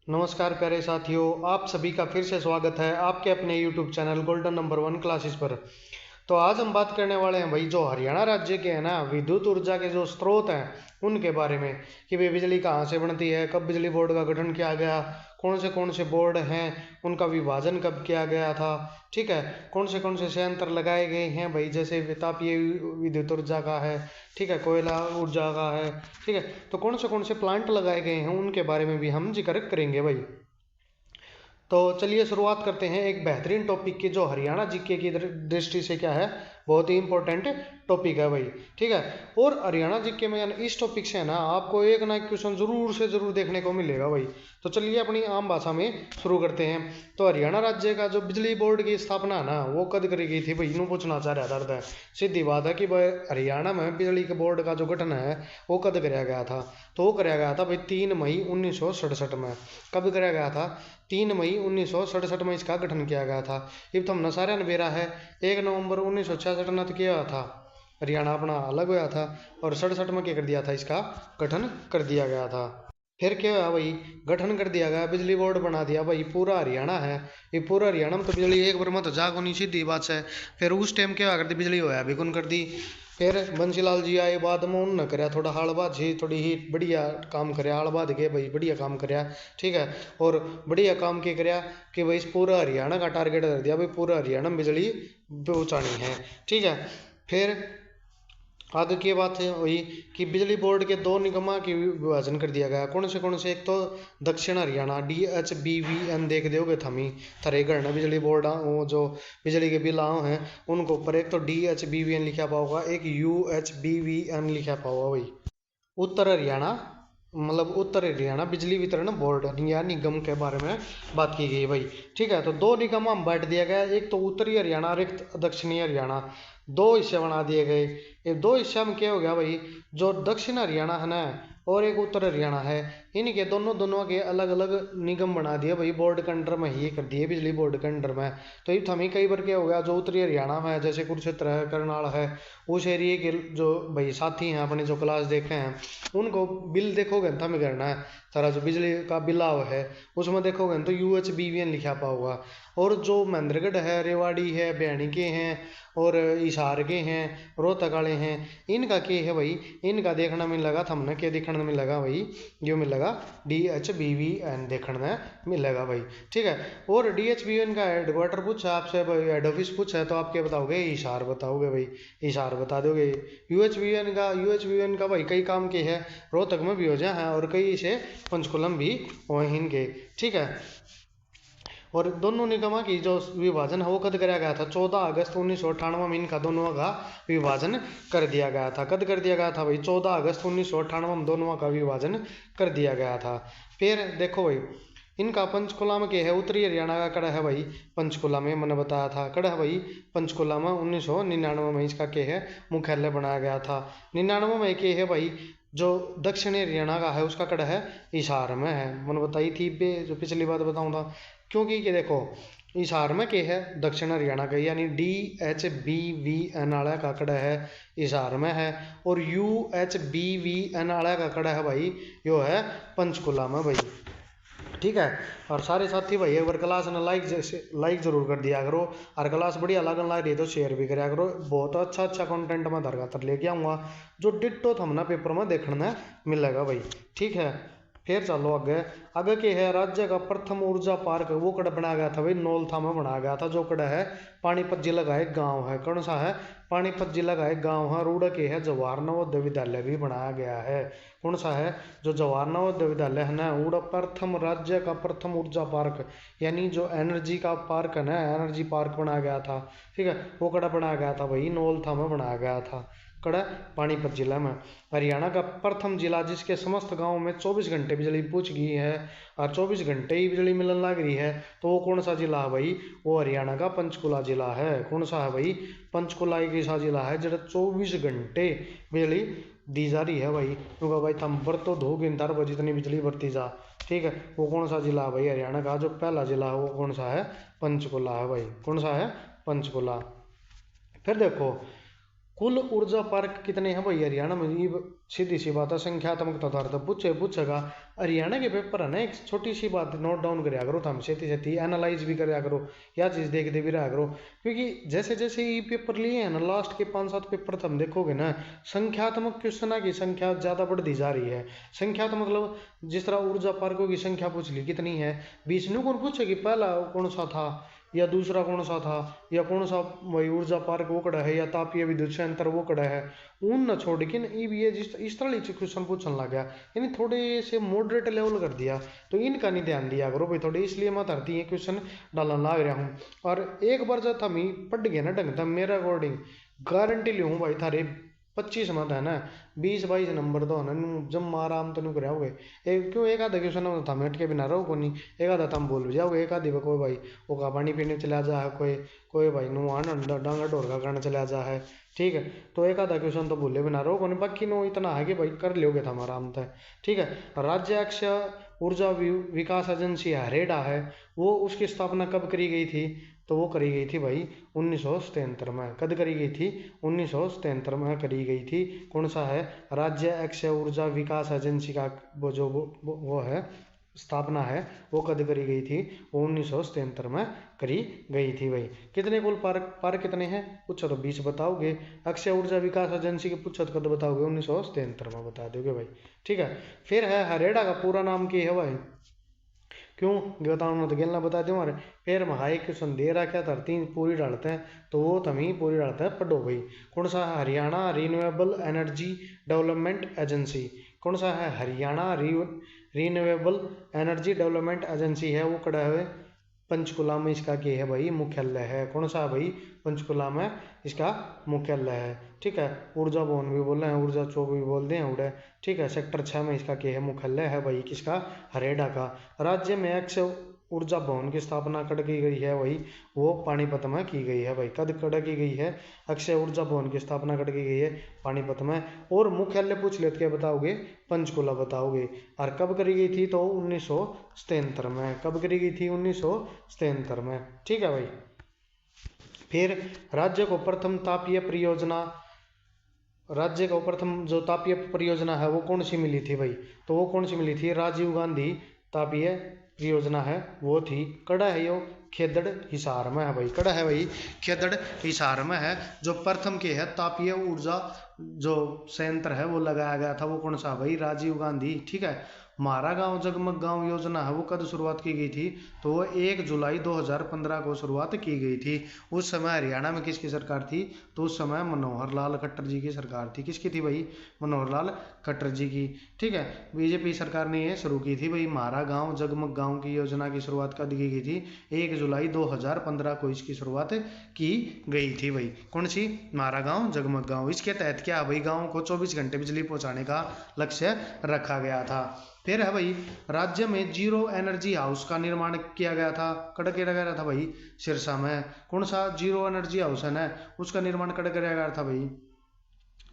नमस्कार प्यारे साथियों, आप सभी का फिर से स्वागत है आपके अपने YouTube channel golden number one classes पर। तो आज हम बात करने वाले हैं भाई, जो हरियाणा राज्य के हैं ना विद्युत ऊर्जा के जो स्रोत हैं उनके बारे में, कि भाई बिजली कहाँ से बनती है, कब बिजली बोर्ड का गठन किया गया, कौन से बोर्ड हैं, उनका विभाजन कब किया गया था, ठीक है, कौन से संयंत्र लगाए गए हैं भाई, जैसे तापीय विद्युत ऊर्जा का है, ठीक है, कोयला ऊर्जा का है, ठीक है। तो कौन से प्लांट लगाए गए हैं उनके बारे में भी हम जिक्र करेंगे भाई। तो चलिए शुरुआत करते हैं एक बेहतरीन टॉपिक की, जो हरियाणा जीके की दृष्टि से क्या है, बहुत ही इंपॉर्टेंट टॉपिक है भाई, ठीक है। और हरियाणा जीके में यानी इस टॉपिक से है ना आपको एक ना एक क्वेश्चन जरूर से जरूर देखने को मिलेगा भाई। तो चलिए अपनी आम भाषा में शुरू करते हैं। तो हरियाणा राज्य का जो बिजली बोर्ड की स्थापना है ना वो कद करी गई थी भाई, यूँ पूछना चाह रहा था। सीधी बात है कि भाई हरियाणा में बिजली के बोर्ड का जो गठन है वो कद कराया गया था। तो वो कराया गया था भाई 3 मई 1967 में। कब कराया गया था? 3 मई 1967 में इसका गठन किया गया था। इब तो हमने सारा नबेरा है 1 नवंबर 1966 में तो किया था, हरियाणा अपना अलग हुआ था, और 67 में क्या कर दिया था, इसका गठन कर दिया गया था। फिर क्या हुआ भाई, गठन कर दिया गया, बिजली बोर्ड बना दिया भाई, पूरा हरियाणा है। ये पूरा हरियाणा में तो बिजली एक बार मत जाग होनी सीधी बात है। फिर उस टाइम क्या कर दी, बिजली होया बिगुन कर दी। फिर बंसीलाल जी आए बाद में, उन्होंने कराया थोड़ा हालबाजी, थोड़ी ही बढ़िया काम कराया, हालबाद के भाई बढ़िया काम कराया, ठीक है। और बढ़िया काम क्या कराया कि भाई इस पूरा हरियाणा का टारगेट कर दिया भाई, पूरा हरियाणा में बिजली पहुँचानी है, ठीक है। फिर आगे की बात है वही कि बिजली बोर्ड के दो निगमा की विभाजन कर दिया गया। कौन से? एक तो दक्षिण हरियाणा DHBVN देख दोगे थमी थरे गढ़ बिजली बोर्ड वो जो बिजली के बिल आओ हैं उनको ऊपर एक तो DHBVN लिखा पाओगा, एक UHBVN लिखा पाओगा भाई। उत्तर हरियाणा मतलब उत्तर हरियाणा बिजली वितरण बोर्ड या निगम के बारे में बात की गई भाई, ठीक है। तो दो निगम हम बांट दिया गया, एक तो उत्तरी हरियाणा और एक दक्षिणी हरियाणा, दो हिस्से बना दिए गए। ये दो हिस्से में क्या हो गया भाई, जो दक्षिण हरियाणा है ना और एक उत्तर हरियाणा है, इनके दोनों दोनों के अलग अलग निगम बना दिए भाई, बोर्ड के अंडर में ही कर दिए, बिजली बोर्ड के अंडर में। तो ये हमें कई बार क्या हो गया, जो उत्तरी हरियाणा में है जैसे कुरुक्षेत्र है, करनाल है, उस एरिए के जो भाई साथी हैं अपने जो क्लास देखे हैं उनको बिल देखोगे तो हमें करना है सारा जो बिजली का बिल आओ है उसमें देखोगे तो UHBVN लिखा पा होगा। और जो महेंद्रगढ़ है, रेवाड़ी है, बयानी के हैं और हिसार के हैं, रोहतक वाले हैं, इनका क्या है भाई, इनका देखना मिलेगा हमने क्या देखने में मिलेगा भाई, जो मिलेगा DHBVN देखने में मिलेगा भाई, ठीक है। और DHBVN का हेडक्वार्टर पूछा आपसे भाई, हेड ऑफिस पूछा है तो आप क्या बताओगे, हिसार बताओगे भाई, हिसार बता दोगे। UHBVN का भाई कई काम के है, रोहतक में भी हो जाए हैं और कई से पंचकुलम भी हो इनके, ठीक है। और दोनों निगमा की जो विभाजन है वो कद कराया गया था, 14 अगस्त 1998 में इनका दोनों का विभाजन कर दिया गया था। कद कर दिया गया था भाई, 14 अगस्त 1998 में दोनों का विभाजन कर दिया गया था। फिर देखो भाई, इनका पंचकुला में क्या है, उत्तरी हरियाणा का कड़ा है भाई, पंचकुला में मैंने बताया था कड़ा है भाई, पंचकुला में 1999 में इसका क्या है मुख्यालय बनाया गया था। 99 में क्या है भाई, जो दक्षिणी हरियाणा का है उसका कड़ा है हिसार में है, मैंने बताई थी जो पिछली बात बताऊँ था। क्योंकि कि देखो हिसार में क्या है दक्षिण हरियाणा का, यानी DHBVN वाला का कड़ा है हिसार में है, और UHBVN वाला का कड़ा है भाई यो है पंचकुला में भाई, ठीक है। और सारे साथी भाई एक बार क्लास ने लाइक जरूर कर दिया करो, और क्लास बढ़िया लगन लग रही है तो शेयर भी कराया करो। बहुत अच्छा कंटेंट मैं दरगाह लेके आऊँगा जो डिट्टो हमने पेपर में देखने मिलेगा भाई, ठीक है। फिर चलो आगे, आगे के है राज्य का प्रथम ऊर्जा पार्क, वो कड़ा बनाया गया था भाई नौलथा में बनाया गया था, जो कड़ा है पानीपत जिला का एक गाँव है। कौन सा है? पानीपत जिला का एक गाँव है। रूड़ा के है जवाहर नवोदय विद्यालय भी बनाया गया है। कौन सा है? जो जवाहर नवोदय विद्यालय है ना, वो प्रथम राज्य का प्रथम ऊर्जा पार्क, यानी जो एनर्जी का पार्क है ना, एनर्जी पार्क बनाया गया था, ठीक है। वो कड़ा बनाया गया था भाई नौलथा में बनाया गया था, कड़ा पानीपत जिला में। हरियाणा का प्रथम जिला जिसके समस्त गांव में 24 घंटे बिजली पहुंच गई है और 24 घंटे ही बिजली मिलने लग रही है, तो वो कौन सा जिला है भाई? वो हरियाणा का पंचकुला जिला है। कौन सा है भाई? पंचकुला एक ऐसा जिला है जरा 24 घंटे बिजली दी जा रही है भाई, क्योंकि भाई थम बरतो दो गिनतार बजे जितनी बिजली बरती जा, ठीक है। वो कौन सा जिला है भाई? हरियाणा का जो पहला जिला है वो कौन सा है? पंचकुला है भाई। कौन सा है? पंचकुला। फिर देखो कुल ऊर्जा पार्क कितने हैं भाई हरियाणा में, ये सीधी सी बात है, संख्यात्मक तौर पर पूछेगा। हरियाणा के पेपर है ना, एक छोटी सी बात नोट डाउन कराया करो, हम छेती छेती एनालाइज भी कराया करो, या चीज़ देखते भी रहा करो। क्योंकि जैसे जैसे ये पेपर लिए हैं ना, लास्ट के 5-7 पेपर हम देखोगे ना, संख्यात्मक क्वेश्चन की संख्या ज़्यादा बढ़ती जा रही है। संख्यात्मक मतलब जिस तरह ऊर्जा पार्कों की संख्या पूछ ली कितनी है, 20 नु कौन पूछे कि पहला कौन सा था या दूसरा कौन सा था, या कौन सा वही ऊर्जा पार्क वो कड़ा है, या तापीय विद्युत संयंत्र वो कड़ा है, उन न छोड़ के ये जिस इस तरह क्वेश्चन पूछने लग गया, यानी थोड़े से मॉडरेट लेवल कर दिया। तो इनका नहीं ध्यान दिया करो भाई थोड़े, इसलिए मैं धरती है क्वेश्चन डालने लग रहा हूँ। और एक बार जब हम ही पढ़ गए ना ढंग था, मेरा अकॉर्डिंग गारंटी लूँ भाई थारे 25 मत है ना, 20-22 नंबर तो है ना, जब आराम तो नहीं कराओगे। क्यों एक आधा क्वेश्चन था मेट के बिना रहो को नहीं, एक आधा तुम बोल भी जाओगे, एक आधी कोई भाई वो का पानी पीने चला जा है, कोई कोई भाई नुआन डांगा ढोर का करने चला जा है, ठीक है। तो एक आधा क्वेश्चन तो बोले बिना रहो को नहीं, बाकी नो इतना है कि भाई कर लोगे था आराम था, ठीक है। राज्य अक्षय ऊर्जा विकास एजेंसी हरेडा है, वो उसकी स्थापना कब करी गई थी, तो वो करी गई थी भाई 1977 में। कद करी गई थी, 1977 में करी गई थी। कौन सा है, राज्य अक्षय ऊर्जा विकास एजेंसी का वो जो वो है स्थापना है, वो कद करी गई थी, वो 1977 में करी गई थी भाई। कितने कुल पार्क कितने हैं पूछो तो 20 बताओगे, अक्षय ऊर्जा विकास एजेंसी के पूछो तो कद बताओगे, 1977 में बता दोगे भाई, ठीक है। फिर है हरेडा का पूरा नाम क्या है भाई, क्यों बताओ तो गेलना बता दो हमारे। फिर महाई क्वेश्चन दे रहा क्या धरती पूरी डालते हैं, तो वो तुम ही पूरी डालते हैं, पढ़ो भाई। कौन सा है, Haryana renewable energy development agency. कौन सा है, Haryana renewable energy development agency है, वो कड़ा है पंचकुला में, इसका क्या है भाई मुख्यालय है। कौन सा है भाई, पंचकुला में इसका मुख्यालय है, ठीक है। ऊर्जा भवन भी बोल रहे हैं, ऊर्जा चौक भी बोलते हैं उड़े, ठीक है। सेक्टर 6 में इसका क्या है मुख्यालय है भाई, किसका, हरेडा का। राज्य में अक्षय ऊर्जा भवन की स्थापना कड़ की गई है भाई, वो पानीपत में की गई है भाई। कद कड़ की गई है, अक्षय ऊर्जा भवन की स्थापना कड़ की गई है पानीपत में। और मुख्यालय पूछ लेते क्या बताओगे, पंचकुला बताओगे। और कब करी गई थी, तो 1977 में। कब करी गई थी, 1977 में, ठीक है भाई। फिर राज्य को प्रथम तापीय परियोजना, राज्य को प्रथम जो तापीय परियोजना है वो कौन सी मिली थी भाई, तो वो कौन सी मिली थी, राजीव गांधी तापीय परियोजना है, वो थी। कड़ा है यो, खेदड़ हिसार में है भाई, कड़ा है भाई, खेदड़ हिसार में है। जो प्रथम के है तापीय ऊर्जा जो संयंत्र है वो लगाया गया था, वो कौन सा भाई, राजीव गांधी, ठीक है। हमारा गांव जगमग गांव योजना है, वो कब शुरुआत की गई थी, तो वो 1 जुलाई 2015 को शुरुआत की गई थी। उस समय हरियाणा में किसकी सरकार थी, तो उस समय मनोहर लाल खट्टर जी की सरकार थी। किसकी थी भाई, मनोहर लाल खट्टर जी की, ठीक है। बीजेपी सरकार ने ये शुरू की थी भाई, हमारा गांव जगमग गांव की योजना की शुरुआत कब की गई थी, 1 जुलाई 2015 को इसकी शुरुआत की गई थी भाई। कौन सी, हमारा गांव जगमग गांव। इसके तहत क्या भाई, गांव को 24 घंटे बिजली पहुंचाने का लक्ष्य रखा गया था। फिर है भाई, राज्य में जीरो एनर्जी हाउस का निर्माण किया गया था, कड़ किया गया था भाई, सिरसा में। कौन सा जीरो एनर्जी हाउस है ना, उसका निर्माण कड़ किया गया था भाई,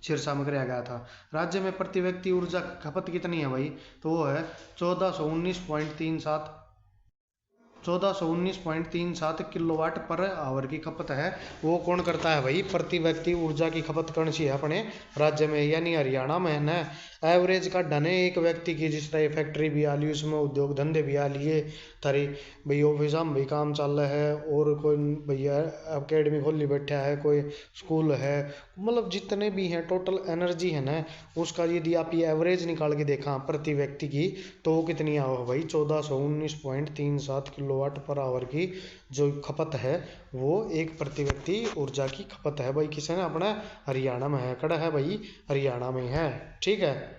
सिरसा में कराया गया था। राज्य में प्रति व्यक्ति ऊर्जा खपत कितनी है भाई, तो वो है 1419.37 किलोवाट पर आवर की खपत है। वो कौन करता है भाई, प्रति व्यक्ति ऊर्जा की खपत कौन सी है अपने राज्य में, यानी हरियाणा में है ना। एवरेज का डने एक व्यक्ति की, जिस तरह फैक्ट्री भी आ ली, उसमें उद्योग धंधे भी आ लिए थारी भाई, ऑफिस में भी काम चल रहा है, और कोई भैया अकेडमी खोली बैठा है, कोई स्कूल है, मतलब जितने भी हैं टोटल एनर्जी है ना, उसका यदि आप ये एवरेज निकाल के देखा प्रति व्यक्ति की, तो वो कितनी आओ भाई, 1419.37 किलोवाट पर आवर की जो खपत है, वो एक प्रति व्यक्ति ऊर्जा की खपत है भाई। किसे ने, अपना हरियाणा में है, कड़ा है भाई, हरियाणा में है, ठीक है।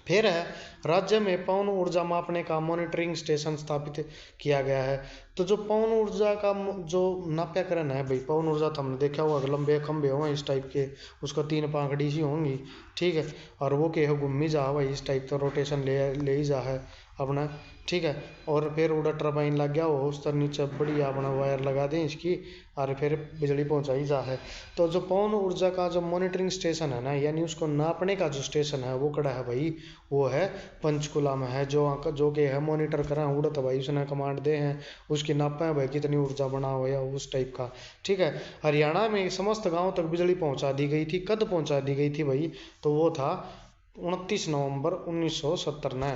फिर है, राज्य में पवन ऊर्जा मापने का मॉनिटरिंग स्टेशन स्थापित किया गया है। तो जो पवन ऊर्जा का जो नाप्याकरण है भाई, पवन ऊर्जा तो हमने देखा होगा, लंबे खंभे होंगे इस टाइप के, उसको 3 पाखड़ी सी होंगी, ठीक है। और वो के है घूमी जा भाई, इस टाइप का रोटेशन ले ही जा है अपना, ठीक है। और फिर उड़ा टरबाइन लग गया हो, उस तर नीचे बढ़िया अपना वायर लगा दें इसकी, और फिर बिजली पहुंचाई जा है। तो जो पवन ऊर्जा का जो मॉनिटरिंग स्टेशन है ना, यानी उसको नापने का जो स्टेशन है, वो कड़ा है भाई, वो है पंचकुला में है। जो के है मॉनिटर करा उड़त भाई, उसने कमांड दे हैं, उसकी नापा है भाई कितनी ऊर्जा बना हुआ है, उस टाइप का, ठीक है। हरियाणा में समस्त गाँव तक बिजली पहुंचा दी गई थी, कद पहुंचा दी गई थी भाई, तो वो था 29 नवंबर 1970 ने।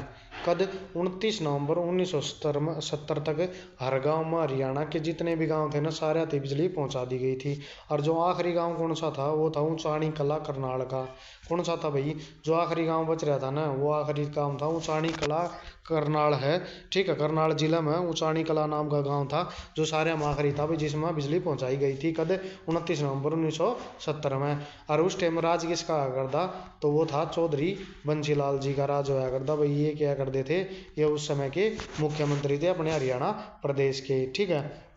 कद 29 नवंबर 1970 तक हर गांव में हरियाणा के जितने भी गांव थे ना सारे तक बिजली पहुंचा दी गई थी। और जो आखिरी गांव कौन सा था वो था ऊंचाणी कला करनाल का। कौन सा था भाई? जो आखिरी गांव बच रहा था ना वो आखिरी गांव था ऊंचाणी कला करनाल है। ठीक है, करनाल जिला में ऊंचाणी कला नाम का गांव था जो सारे में आखिरी था भाई जिसमें बिजली पहुंचाई गई थी। कद 29 नवंबर 1970 में। और उस टाइम राज किसका आया करता? तो वो था चौधरी बंसीलाल जी का राज होया करता भाई। ये क्या करते थे? ये उस समय के मुख्यमंत्री थे अपने हरियाणा प्रदेश के। ठीक है,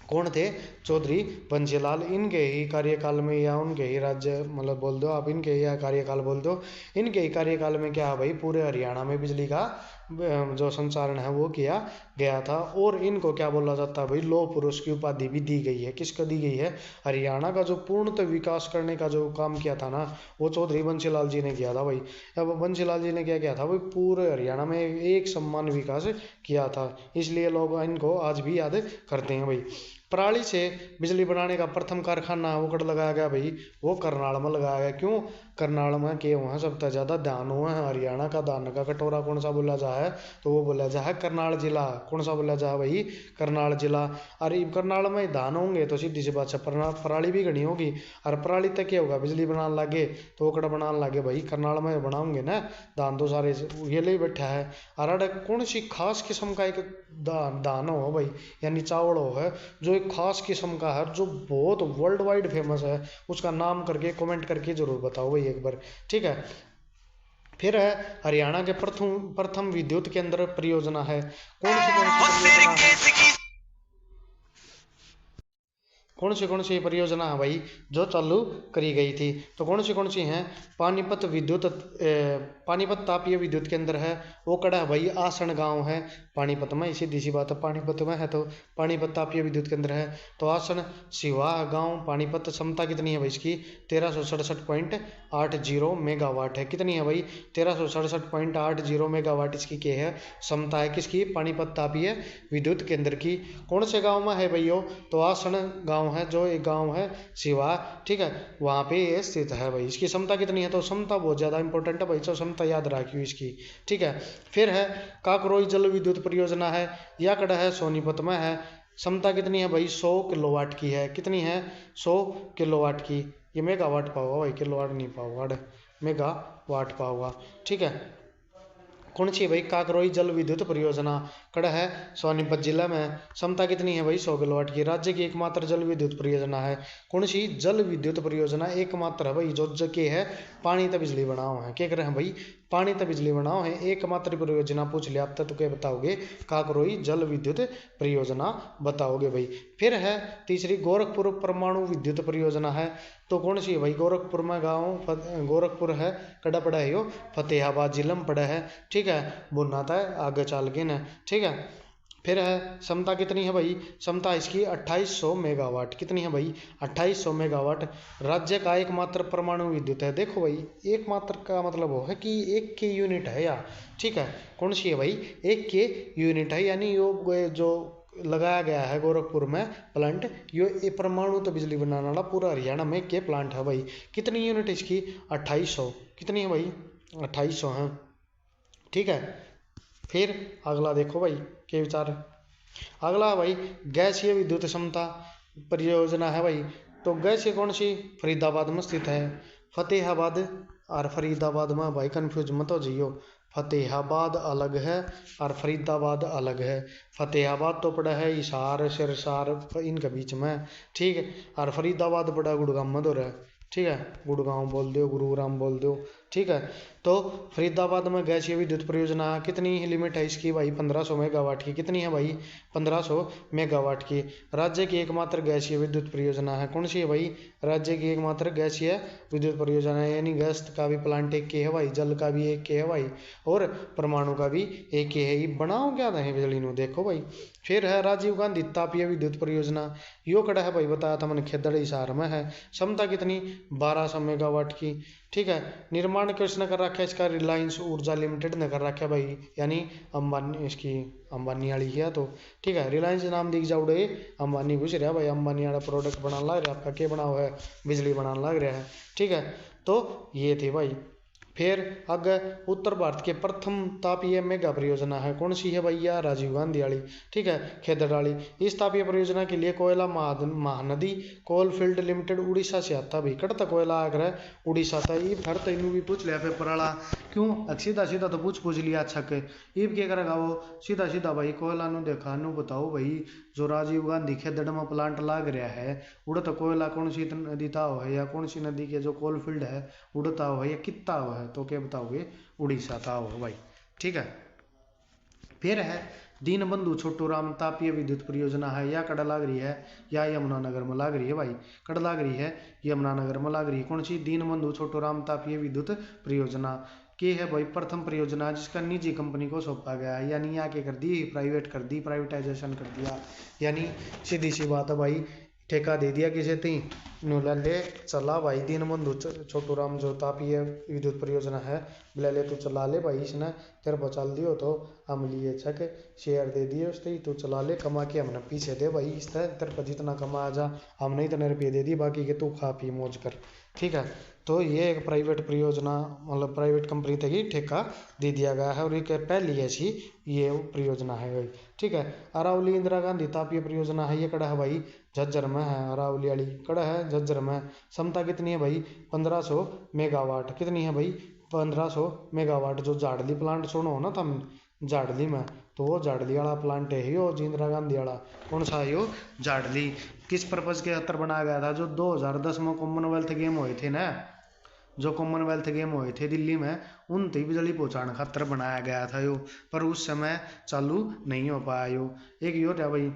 कौन थे? चौधरी बंसीलाल। इनके ही कार्यकाल में या उनके ही राज्य मतलब बोल दो आप, इनके ही कार्यकाल बोल दो, इनके ही कार्यकाल में क्या है भाई पूरे हरियाणा में बिजली का जो संचालन है वो किया गया था। और इनको क्या बोला जाता है भाई? लौह पुरुष की उपाधि भी दी गई है। किसको दी गई है? हरियाणा का जो पूर्णतः विकास करने का जो काम किया था ना वो चौधरी बंसीलाल जी ने किया था भाई। अब बंसीलाल जी ने क्या किया था भाई? पूरे हरियाणा में एक समान विकास किया था, इसलिए लोग इनको आज भी याद करते हैं भाई। पराली से बिजली बनाने का प्रथम कारखाना वो कड़ लगाया गया भाई? वो करनाल में लगाया गया। क्यों? करनाल में के वहाँ सबसे ज़्यादा धान हुआ है। हरियाणा का धान का कटोरा कौन सा बोला जा है? तो वो बोला जा है करनाल जिला। कौन सा बोला जा है भाई? करनाल जिला। अरे करनाल में धान होंगे तो सीधी सी बात है पराली भी घनी होगी। और पराली तक क्या होगा? बिजली बनाने लगे तो ओकड़ा बनाने लगे भाई। करनाल में बनाओगे ना धान तो सारे ये ले बैठा है। और कौन सी खास किस्म का एक धान हो भाई यानी चावल हो है जो एक खास किस्म का है जो बहुत वर्ल्ड वाइड फेमस है, उसका नाम करके कमेंट करके जरूर बताओ भाई एक बार। ठीक है, फिर है हरियाणा के प्रथम प्रथम विद्युत केंद्र परियोजना है। कौन सी परियोजना है? कौन सी परियोजना है भाई जो चालू करी गई थी? तो कौन सी हैं? पानीपत तापीय विद्युत केंद्र है। वो कड़ा है भाई? आसन गांव है पानीपत में। सीधी सी बात है पानीपत में है तो पानीपत तापीय विद्युत केंद्र है। तो आसन सिवा गांव पानीपत। क्षमता कितनी है भाई इसकी? 1367.80 मेगावाट है। कितनी है भाई? 1367.80 मेगावाट इसकी क्या है? क्षमता है किसकी? पानीपत तापीय विद्युत केंद्र की। कौन से गाँव में है भैया? तो आसन गांव है जो एक गांव है सिवा। ठीक है, वहां पे ये स्थित है भाई। इसकी क्षमता कितनी है? तो क्षमता बहुत ज्यादा इंपॉर्टेंट है भाई, तो क्षमता याद रखियो इसकी। ठीक है, फिर है काकरोई जल विद्युत परियोजना है। या कड़ा है सोनीपत में है। क्षमता कितनी है भाई? 100 किलोवाट की है। कितनी है? 100 किलोवाट की। ये मेगावाट पाओगा भाई, किलोवाट नहीं पाओगा, मेगावाट पाओगा। ठीक है, कौन सी है भाई? काकरोई जल विद्युत परियोजना कड़ा है सोनीपत जिला में। क्षमता कितनी है भाई? 100 किलोवाट की। राज्य की एकमात्र जल विद्युत परियोजना है। कौन सी जल विद्युत परियोजना एकमात्र है भाई जो के है पानी तक बिजली बनाओ है? क्या कर रहे हैं भाई? पानी तक बिजली बनाओ है। एकमात्र परियोजना पूछ लिया आप तो क्या बताओगे? काकरोई जल विद्युत परियोजना बताओगे भाई। फिर है तीसरी गोरखपुर परमाणु विद्युत परियोजना है। तो कौन सी है भाई? गोरखपुर में गाँव गोरखपुर है कड़ा पड़ा है यो फतेहाबाद जिला में पड़ा है। ठीक है, बुनाता है आगे चल के ना। ठीक है, फिर है क्षमता कितनी है भाई? क्षमता इसकी 2800 मेगावाट। कितनी है भाई? 2800 मेगावाट। राज्य का एकमात्र परमाणु विद्युत है। देखो भाई एकमात्र का मतलब वो है कि एक के यूनिट है यार। ठीक है, कौन सी है भाई? एक के यूनिट है यानी यो जो लगाया गया है गोरखपुर में प्लांट ये परमाणु तो बिजली बनाने वाला पूरा हरियाणा में के प्लांट है भाई। कितनी यूनिट इसकी? 2800। कितनी है भाई? 2800 है। ठीक है, फिर अगला देखो भाई के विचार। अगला भाई गैसीय विद्युत क्षमता परियोजना है भाई। तो गैसीय कौन सी? फरीदाबाद में स्थित है। फतेहाबाद और फरीदाबाद में भाई कंफ्यूज मत हो जाइयो। फतेहाबाद अलग है और फरीदाबाद अलग है। फतेहाबाद तो पड़ा है हिसार सिरसार इनके बीच में। ठीक है, और फरीदाबाद पड़ा गुड़गांव में तो है। ठीक है, गुड़गांव बोल दो गुरुग्राम बोल दो। ठीक है, तो फरीदाबाद में गैसीय विद्युत परियोजना कितनी ही लिमिट है इसकी भाई? 1500 मेगावाट की। कितनी है भाई? 1500 मेगावाट की। राज्य की एकमात्र गैसीय विद्युत परियोजना है। कौन सी है भाई? राज्य की एकमात्र गैसीय विद्युत परियोजना है यानी गैस का भी प्लांट एक के है भाई, जल का भी एक के है भाई और परमाणु का भी एक के है। बनाओ क्या है बिजली नो देखो भाई। फिर है राजीव गांधी तापीय विद्युत परियोजना। यो कड़ा है भाई बताया था मैंने खेदड़ हिसार में है। क्षमता कितनी? 1200 मेगावाट की। ठीक है, निर्माण किसने कर रखा है इसका? रिलायंस ऊर्जा लिमिटेड ने कर रखा है भाई यानी अंबानी इसकी अंबानी वाली है। तो ठीक है, रिलायंस नाम दिख जाओगे अंबानी घुस रहा है भाई। अंबानी वाला प्रोडक्ट बनाने लग रहा है आपका क्या बना हुआ है? बिजली बनाने लग रहा है। ठीक है, तो ये थे भाई। फिर आगे उत्तर भारत के प्रथम तापीय मेगा परियोजना है, कौन सी है भैया? राजीव गांधी वाली, ठीक है, खेदड़ वाली। इस तापीय परियोजना के लिए कोयला महानदी कोलफील्ड लिमिटेड उड़ीसा से आता भाई। कड़ता कोयला आगरा उड़ीसा था। ये हर तेनू भी पूछ लिया पेपर वाला, क्यों सीधा सीधा तो पूछ लिया। अच्छा के ईब क्या करेगा वो, सीधा सीधा भाई कोयला नु देखा नु बताओ भाई, जो राजीव गांधी खेदड़ में प्लांट लाग रहा है, उड़ता कोयला कौन सी नदी ता हो है, या कौन सी नदी के जो कोलफील्ड है उड़ता हो है, या कितना हो है? तो क्या बताओगे? उड़ीसा था हो भाई, ठीक है। फिर है दीनबंधु छोटूराम तापीय विद्युत परियोजना है, या कड़ा लाग रही है या यमुनानगर में लाग रही है भाई? कड़ा लाग रही है, यमुनानगर में लाग रही है। कौन सी? दीनबंधु छोटूराम तापीय विद्युत परियोजना के है भाई प्रथम परियोजना जिसका निजी कंपनी को सौंपा गया है, यानी यहाँ क्या कर दी? प्राइवेट कर दी, प्राइवेटाइजेशन कर दिया, यानी सीधी सी बात है भाई, ठेका दे दिया किसे थी ले चला भाई। दीनबंधु छोटूराम जो तापीय विद्युत परियोजना है, ले तू चला ले भाई, इसने तेरे को चल दियो तो हम लिए छक शेयर दे दिए उसने, तू चला ले, कमा के हमने पीछे दे भाई, इस तरह तेरे को जितना कमा आ जा हमने इतने रुपये दे दी, बाकी के तू खा पी मौज कर, ठीक है। तो ये एक प्राइवेट परियोजना, मतलब प्राइवेट कंपनी तक ही ठेका दे दिया गया है, और एक पहली ऐसी ये परियोजना है भाई, ठीक है। अरावली इंदिरा गांधी तापीय परियोजना है, ये कड़ा है भाई? झज्जर में है, अरावली वाली कड़ा है झज्जर में। क्षमता कितनी है भाई? 1500 मेगावाट। कितनी है भाई? 1500 मेगावाट। जो जाडली प्लांट सुनो हो ना तुम, जाडली में, तो वो जाडली वाला प्लांट है यो इंदिरा गांधी वाला। कौन सा है यो? जाडली। किस पर्पज के खातर बनाया गया था? जो 2010 में कॉमनवेल्थ गेम हुए थे ना, जो कॉमनवेल्थ गेम हुए थे दिल्ली में, उन तक बिजली पहुंचाने खातर बनाया गया था यो, पर उस समय चालू नहीं हो पाया यो। एक यो था भाई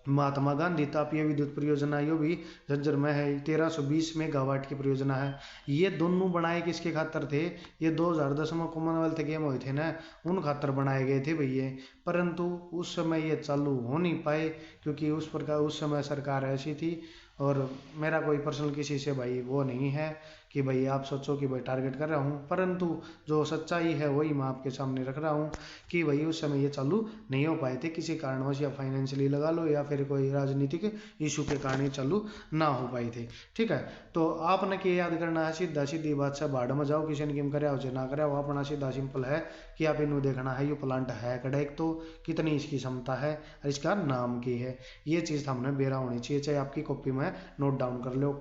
महात्मा गांधी तापीय विद्युत परियोजना, यो भी झज्जर में है, 1320 मेगावाट की परियोजना है। ये दोनों बनाए किसके खातर थे? ये 2010 में कॉमनवेल्थ गेम हुए थे ना, उन खातर बनाए गए थे भैया, परंतु उस समय ये चालू हो नहीं पाए, क्योंकि उस प्रकार उस समय सरकार ऐसी थी। और मेरा कोई पर्सनल किसी से भाई वो नहीं है कि भाई आप सोचो कि भाई टारगेट कर रहा हूँ, परंतु जो सच्चाई है वही मैं आपके सामने रख रहा हूँ कि भाई उस समय ये चालू नहीं हो पाए थे किसी कारणवश, या फाइनेंशियली लगा लो, या फिर कोई राजनीतिक इशू के कारण ये चालू ना हो पाई थी, ठीक है। तो आपने क्या याद करना है? सीधा सीधी बात से भाड़ में जाओ, किसी ने गेम करे हो ना करे, वो अपना सीधा सिंपल है कि आप इन्हों देखना है, ये प्लांट है कड़ा, एक तो कितनी इसकी क्षमता है और इसका नाम की है, ये चीज़ हमने बेरा होनी चाहिए, चाहे आपकी कॉपी में नोट डाउन कर लो।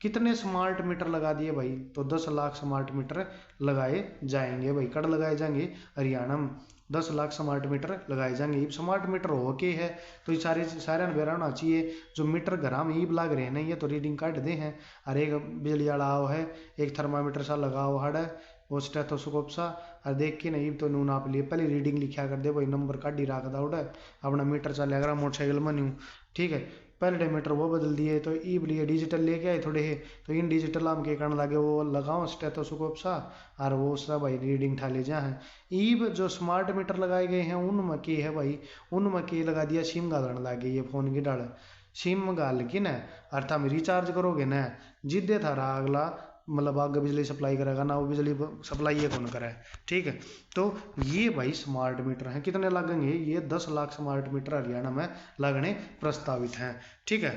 कितने स्मार्ट मीटर लगा दिए भाई? तो 10 लाख स्मार्ट मीटर लगाए जाएंगे भाई। कड़ लगाए जाएंगे? हरियाणा में 10 लाख स्मार्ट मीटर लगाए जाएंगे। स्मार्ट मीटर हो के है तो ये सारे बेरा होना चाहिए। जो मीटर घर में ईब लाग रहे हैं ना, ये तो रीडिंग काट दे हैं, और एक बिजली वाला आओ है, एक थर्मामीटर सा लगाओ हड़ है, वो स्टेथोस्कोप सा, और देख के नहीं तो नू नाप लिए, पहले रीडिंग लिखा कर दे भाई, नंबर काटी रख दा उड़ा अपना मीटर चलेगा मोटरसाइकिल में न्यू, ठीक है। पहले मीटर वो बदल दिए, तो ईब लिए डिजिटल लेके आए थोड़े है, तो इन डिजिटल हम के करने लगे, वो लगाओ स्टेथोस्कोप सा, और वो सब भाई रीडिंग ठा ले जा है। ईब जो स्मार्ट मीटर लगाए गए हैं उनमें के है भाई, उनमें के लगा दिया सिम गालने लगे, ये फोन की डाल सिम गाल की ना, और तुम रिचार्ज करोगे ना, जिद्दे थारा अगला मतलब आगे बिजली सप्लाई करेगा ना, वो बिजली सप्लाई ये कौन करे, ठीक है। तो ये भाई स्मार्ट मीटर हैं। कितने लगेंगे? ये 10 लाख स्मार्ट मीटर हरियाणा में लगने प्रस्तावित हैं, ठीक है।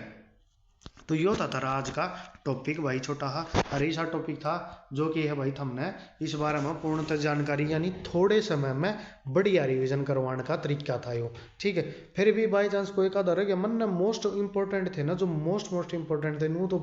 तो यो था आज का टॉपिक भाई, छोटा और ऐसा टॉपिक था जो कि है भाई हमने इस बारे में पूर्णतः जानकारी, यानी थोड़े समय में बढ़िया रिवीजन करवाने का तरीका था यो, ठीक है। फिर भी बाई चांस कोई का दर है मन में मोस्ट इंपॉर्टेंट थे ना, जो मोस्ट इंपॉर्टेंट थे नू तो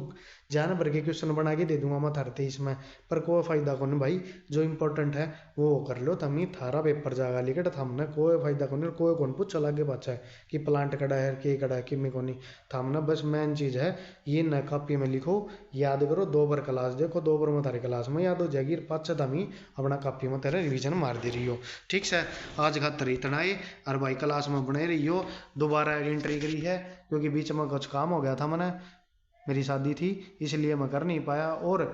जान भर के क्वेश्चन बना के दे दूंगा मैं थारते इसमें, पर कोई फायदा कौन भाई, जो इंपॉर्टेंट है वो कर लो, तमी थारा पेपर जागा लिखट हमने कोई फायदा कौन, कोई कौन पूछ चला के बच्चा है कि प्लांट कड़ा है के कड़ा है कि कोनी थामने, बस मेन चीज है ये न कॉपी में लिखो, याद करो, 2 बार क्लास देखो, 2 बार में तारे क्लास में याद हो जाएगी, 5 दामी अपना कॉपी में तेरे रिवीजन मार दे रही हो, ठीक है। आज खातर इतना ही, और भाई क्लास में बने रही हो। दोबारा एंट्री करी है क्योंकि बीच में कुछ काम हो गया था, मैंने मेरी शादी थी इसलिए मैं कर नहीं पाया। और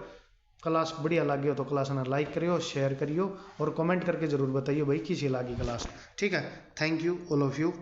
क्लास बढ़िया लगी हो तो क्लास ना लाइक करियो, शेयर करियो, और कमेंट करके जरूर बताइए भाई किसी लगी क्लास, ठीक है। Thank you all of you.